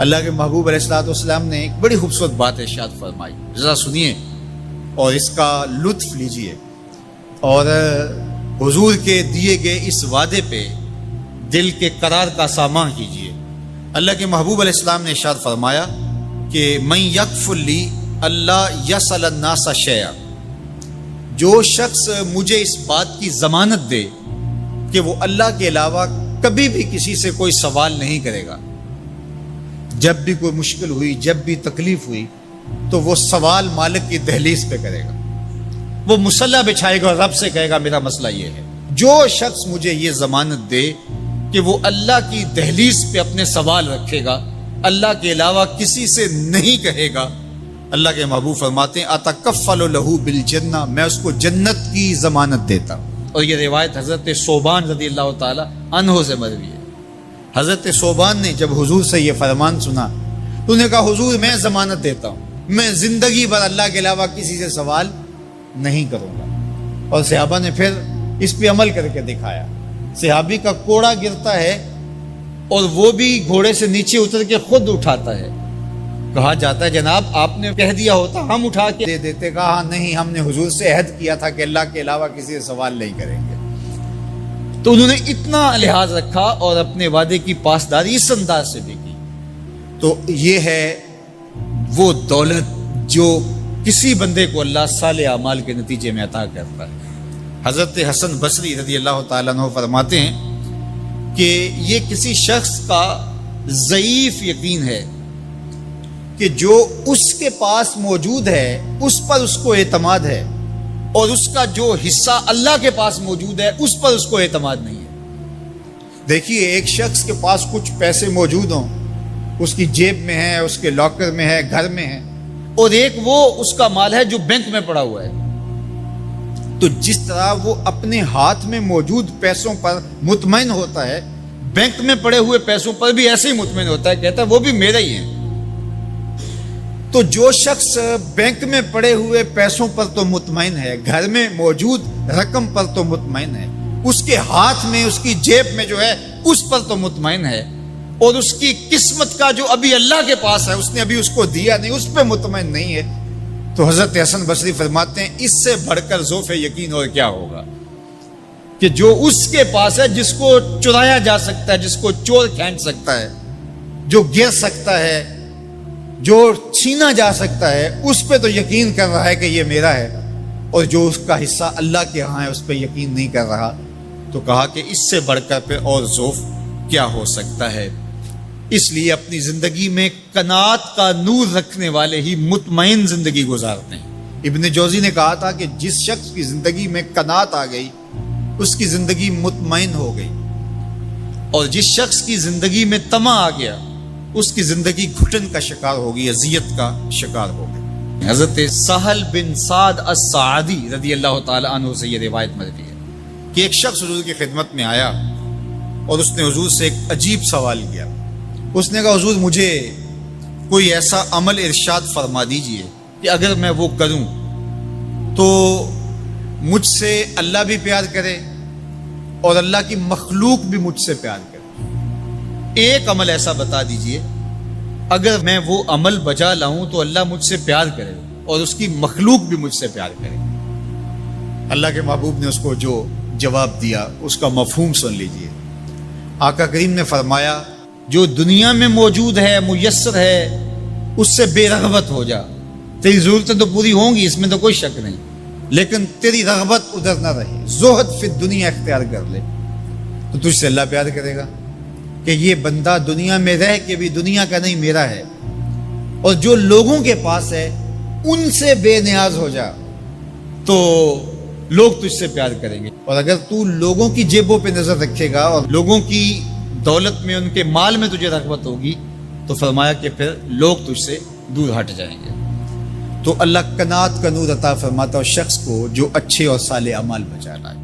اللہ کے محبوب علیہ الصلوۃ والسلام نے ایک بڑی خوبصورت بات ارشاد فرمائی، ذرا سنیے اور اس کا لطف لیجئے، اور حضور کے دیے گئے اس وعدے پہ دل کے قرار کا سامان کیجئے۔ اللہ کے محبوب علیہ السلام نے ارشاد فرمایا کہ من یکفل لی اللہ یسأل الناس شیئا، جو شخص مجھے اس بات کی ضمانت دے کہ وہ اللہ کے علاوہ کبھی بھی کسی سے کوئی سوال نہیں کرے گا، جب بھی کوئی مشکل ہوئی، جب بھی تکلیف ہوئی تو وہ سوال مالک کی دہلیز پہ کرے گا، وہ مصلی بچھائے گا اور رب سے کہے گا میرا مسئلہ یہ ہے۔ جو شخص مجھے یہ ضمانت دے کہ وہ اللہ کی دہلیز پہ اپنے سوال رکھے گا، اللہ کے علاوہ کسی سے نہیں کہے گا، اللہ کے محبوب فرماتے ہیں اتکفل لہ بالجنہ، میں اس کو جنت کی ضمانت دیتا ہوں۔ اور یہ روایت حضرت ثوبان رضی اللہ تعالی عنہ سے مروی ہے۔ حضرت ثوبان نے جب حضور سے یہ فرمان سنا تو انہوں نے کہا حضور میں ضمانت دیتا ہوں، میں زندگی بھر اللہ کے علاوہ کسی سے سوال نہیں کروں گا۔ اور صحابہ نے پھر اس پہ عمل کر کے دکھایا۔ صحابی کا کوڑا گرتا ہے اور وہ بھی گھوڑے سے نیچے اتر کے خود اٹھاتا ہے، کہا جاتا ہے جناب آپ نے کہہ دیا ہوتا ہم اٹھا کے دے دیتے، کہا ہاں نہیں، ہم نے حضور سے عہد کیا تھا کہ اللہ کے علاوہ کسی سے سوال نہیں کریں گے۔ تو انہوں نے اتنا لحاظ رکھا اور اپنے وعدے کی پاسداری اس انداز سے بھی کی۔ تو یہ ہے وہ دولت جو کسی بندے کو اللہ صالح اعمال کے نتیجے میں عطا کرتا ہے۔ حضرت حسن بصری رضی اللہ تعالیٰ عنہ فرماتے ہیں کہ یہ کسی شخص کا ضعیف یقین ہے کہ جو اس کے پاس موجود ہے اس پر اس کو اعتماد ہے، اور اس کا جو حصہ اللہ کے پاس موجود ہے اس پر اس کو اعتماد نہیں ہے۔ دیکھیے ایک شخص کے پاس کچھ پیسے موجود ہوں، اس کی جیب میں ہے، اس کے لاکر میں ہے، گھر میں ہے، اور ایک وہ اس کا مال ہے جو بینک میں پڑا ہوا ہے۔ تو جس طرح وہ اپنے ہاتھ میں موجود پیسوں پر مطمئن ہوتا ہے، بینک میں پڑے ہوئے پیسوں پر بھی ایسے ہی مطمئن ہوتا ہے، کہتا ہے وہ بھی میرا ہی ہے۔ تو جو شخص بینک میں پڑے ہوئے پیسوں پر تو مطمئن ہے، گھر میں موجود رقم پر تو مطمئن ہے، اس کے ہاتھ میں اس کی جیب میں جو ہے اس پر تو مطمئن ہے، اور اس کی قسمت کا جو ابھی اللہ کے پاس ہے اس نے ابھی اس کو دیا نہیں، اس پہ مطمئن نہیں ہے، تو حضرت حسن بصری فرماتے ہیں اس سے بڑھ کر ذوف یقین اور کیا ہوگا کہ جو اس کے پاس ہے، جس کو چرایا جا سکتا ہے، جس کو چور کھینچ سکتا ہے، جو گر سکتا ہے، جو چھینا جا سکتا ہے، اس پہ تو یقین کر رہا ہے کہ یہ میرا ہے، اور جو اس کا حصہ اللہ کے ہاں ہے اس پہ یقین نہیں کر رہا۔ تو کہا کہ اس سے بڑھ کر پھر اور ذوف کیا ہو سکتا ہے۔ اس لیے اپنی زندگی میں قناعت کا نور رکھنے والے ہی مطمئن زندگی گزارتے ہیں۔ ابن جوزی نے کہا تھا کہ جس شخص کی زندگی میں قناعت آ گئی اس کی زندگی مطمئن ہو گئی، اور جس شخص کی زندگی میں طمع آ گیا اس کی زندگی گھٹن کا شکار ہوگی، اذیت کا شکار ہوگی۔ حضرت سہل بن سعد الساعدی رضی اللہ تعالی عنہ سے یہ روایت مروی ہے کہ ایک شخص حضور کی خدمت میں آیا اور اس نے حضور سے ایک عجیب سوال کیا۔ اس نے کہا حضور مجھے کوئی ایسا عمل ارشاد فرما دیجئے کہ اگر میں وہ کروں تو مجھ سے اللہ بھی پیار کرے اور اللہ کی مخلوق بھی مجھ سے پیار کرے۔ ایک عمل ایسا بتا دیجئے اگر میں وہ عمل بجا لاؤں تو اللہ مجھ سے پیار کرے اور اس کی مخلوق بھی مجھ سے پیار کرے۔ اللہ کے محبوب نے اس کو جو جواب دیا اس کا مفہوم سن لیجئے۔ آقا کریم نے فرمایا جو دنیا میں موجود ہے، میسر ہے، اس سے بے رغبت ہو جا، تیری ضرورتیں تو پوری ہوں گی، اس میں تو کوئی شک نہیں، لیکن تیری رغبت ادھر نہ رہے، زہد فی الدنیا اختیار کر لے، تو تجھ سے اللہ پیار کرے گا کہ یہ بندہ دنیا میں رہ کے بھی دنیا کا نہیں میرا ہے۔ اور جو لوگوں کے پاس ہے ان سے بے نیاز ہو جا تو لوگ تجھ سے پیار کریں گے، اور اگر تو لوگوں کی جیبوں پہ نظر رکھے گا اور لوگوں کی دولت میں، ان کے مال میں تجھے رغبت ہوگی تو فرمایا کہ پھر لوگ تجھ سے دور ہٹ جائیں گے۔ تو اللہ قناعت کا نور عطا فرماتا ہے شخص کو جو اچھے اور صالح اعمال بچا لائے۔